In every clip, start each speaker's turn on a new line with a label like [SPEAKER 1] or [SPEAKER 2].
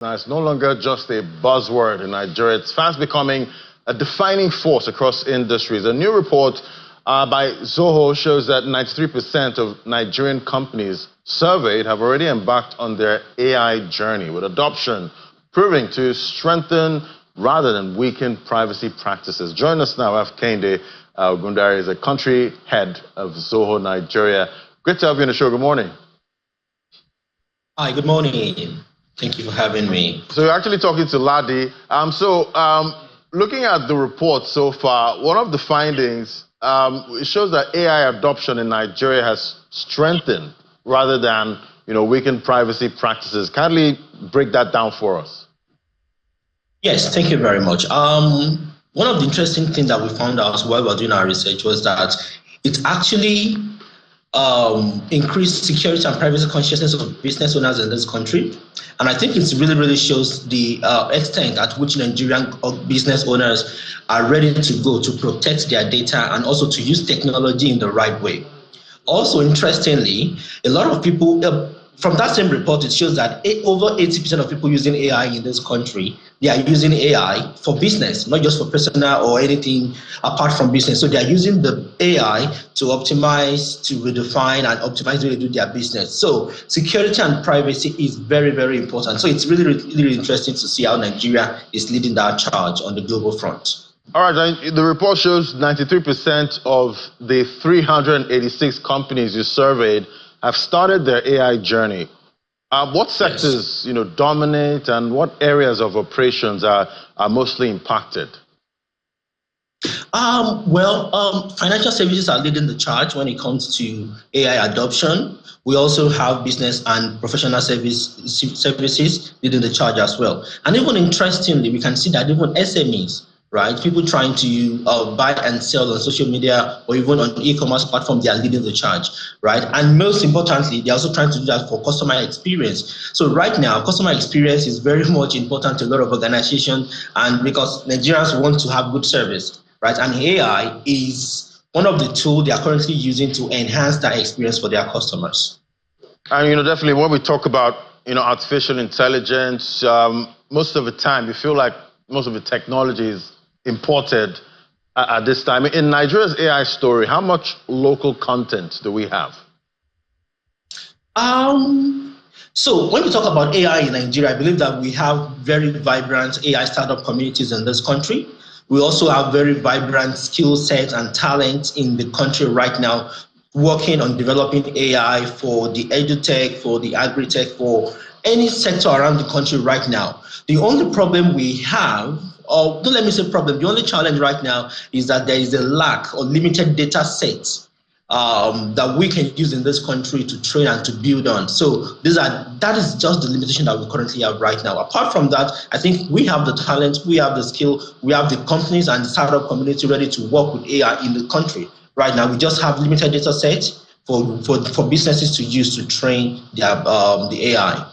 [SPEAKER 1] Now, it's no longer just a buzzword in Nigeria. It's fast becoming a defining force across industries. A new report by Zoho shows that 93% of Nigerian companies surveyed have already embarked on their AI journey, with adoption proving to strengthen rather than weaken privacy practices. Join us now, Kehinde Ogundare is a country head of Zoho Nigeria. Great to have you on the show. Good morning.
[SPEAKER 2] Hi, good morning. Thank you for having me.
[SPEAKER 1] So you're actually talking to Ladi. Looking at the report so far, one of the findings, it shows that AI adoption in Nigeria has strengthened rather than, weakened privacy practices. Kindly break that down for us.
[SPEAKER 2] Yes, thank you very much. One of the interesting things that we found out while we were doing our research was that it actually increased security and privacy consciousness of business owners in this country. And I think it really shows the extent at which Nigerian business owners are ready to go to protect their data and also to use technology in the right way. Also, interestingly, a lot of people, from that same report, it shows that over 80% of people using AI in this country, they are using AI for business, not just for personal or anything apart from business. So they are using the AI to optimize, to redefine and optimize the way they do their business. So security and privacy is very important. So it's really interesting to see how Nigeria is leading that charge on the global front.
[SPEAKER 1] All right, the report shows 93% of the 386 companies you surveyed have started their AI journey. What sectors, dominate, and what areas of operations are mostly impacted?
[SPEAKER 2] Financial services are leading the charge when it comes to AI adoption. We also have business and professional services leading the charge as well. And even interestingly, we can see that even SMEs, right? People trying to buy and sell on social media or even on e-commerce platform, they are leading the charge, right? And most importantly, they're also trying to do that for customer experience. So right now, customer experience is very much important to a lot of organizations, and because Nigerians want to have good service, right? And AI is one of the tools they are currently using to enhance that experience for their customers.
[SPEAKER 1] And definitely when we talk about artificial intelligence, most of the time you feel like most of the technology is imported at this time. In Nigeria's AI story, how much local content do we have?
[SPEAKER 2] So when we talk about AI in Nigeria, I believe that we have very vibrant AI startup communities in this country. We also have very vibrant skill sets and talent in the country right now, working on developing AI for the edutech, for the agri-tech, for any sector around the country right now. The only problem we have, or don't let me say problem, the only challenge right now is that there is a lack or limited data sets that we can use in this country to train and to build on. So that is just the limitation that we currently have right now. Apart from that, I think we have the talent, we have the skill, we have the companies and the startup community ready to work with AI in the country. Right now, we just have limited data sets for businesses to use to train their the AI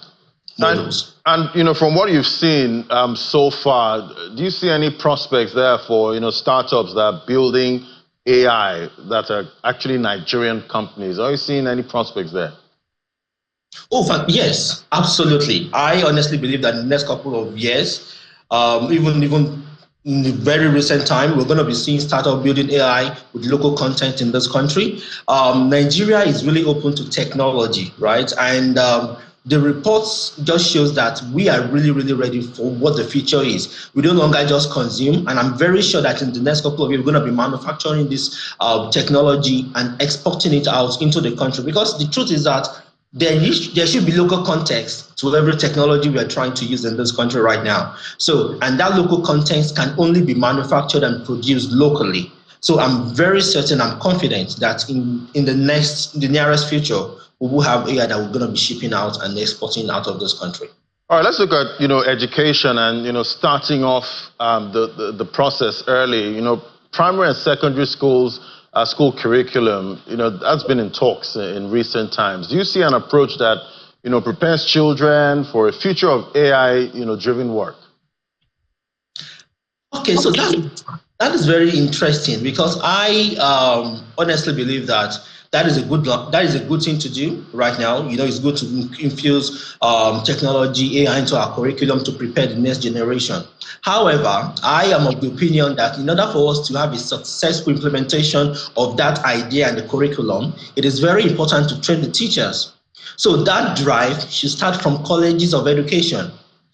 [SPEAKER 2] models.
[SPEAKER 1] And from what you've seen so far, do you see any prospects there for startups that are building AI that are actually Nigerian companies? Are you seeing any prospects there?
[SPEAKER 2] Oh, yes, absolutely. I honestly believe that in the next couple of years, even in the very recent time, we're going to be seeing startup building AI with local content in this country. Nigeria is really open to technology, right? And the reports just shows that we are really ready for what the future is. We no longer just consume, and I'm very sure that in the next couple of years, we're going to be manufacturing this technology and exporting it out into the country. Because the truth is that there should be local context to every technology we are trying to use in this country right now. So, and that local context can only be manufactured and produced locally. So I'm very certain, I'm confident that in the nearest future, we will have AI that we're going to be shipping out and exporting out of this country.
[SPEAKER 1] All right, let's look at education and starting off the process early. Primary and secondary schools, school curriculum. That's been in talks in recent times. Do you see an approach that prepares children for a future of AI driven work?
[SPEAKER 2] Okay, so that is very interesting, because I honestly believe that That is a good thing to do right now. It's good to infuse technology, AI into our curriculum to prepare the next generation. However, I am of the opinion that in order for us to have a successful implementation of that idea and the curriculum, it is very important to train the teachers. So that drive should start from colleges of education.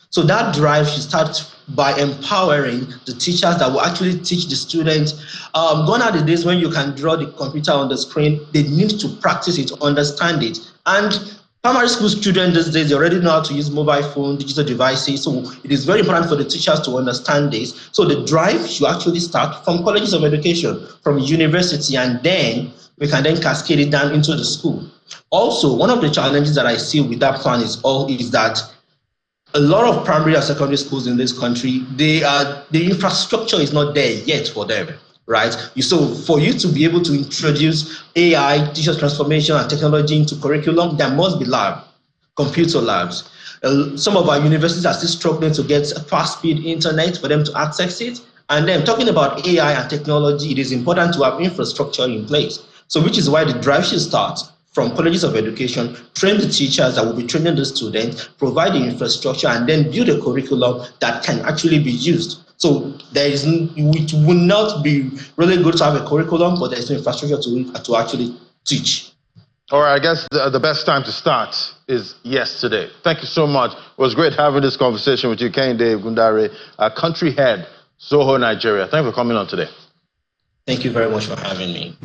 [SPEAKER 2] So that drive should start by empowering the teachers that will actually teach the students. Gone are the days when you can draw the computer on the screen. They need to practice it, understand it. And primary school students these days, they already know how to use mobile phone, digital devices. So it is very important for the teachers to understand this. So the drive should actually start from colleges of education, from university, and then we can then cascade it down into the school. Also, one of the challenges that I see with that plan is that a lot of primary and secondary schools in this country, the infrastructure is not there yet for them, right? So for you to be able to introduce AI, digital transformation, and technology into curriculum, there must be computer labs. Some of our universities are still struggling to get a fast-speed internet for them to access it. And then talking about AI and technology, it is important to have infrastructure in place. So which is why the drive should start from colleges of education, train the teachers that will be training the students, provide the infrastructure, and then build a curriculum that can actually be used. So it will not be really good to have a curriculum, but there's no infrastructure to actually teach.
[SPEAKER 1] All right, I guess the best time to start is yesterday. Thank you so much. It was great having this conversation with you, Kehinde Gundare, country head, Zoho, Nigeria. Thank you for coming on today.
[SPEAKER 2] Thank you very much for having me.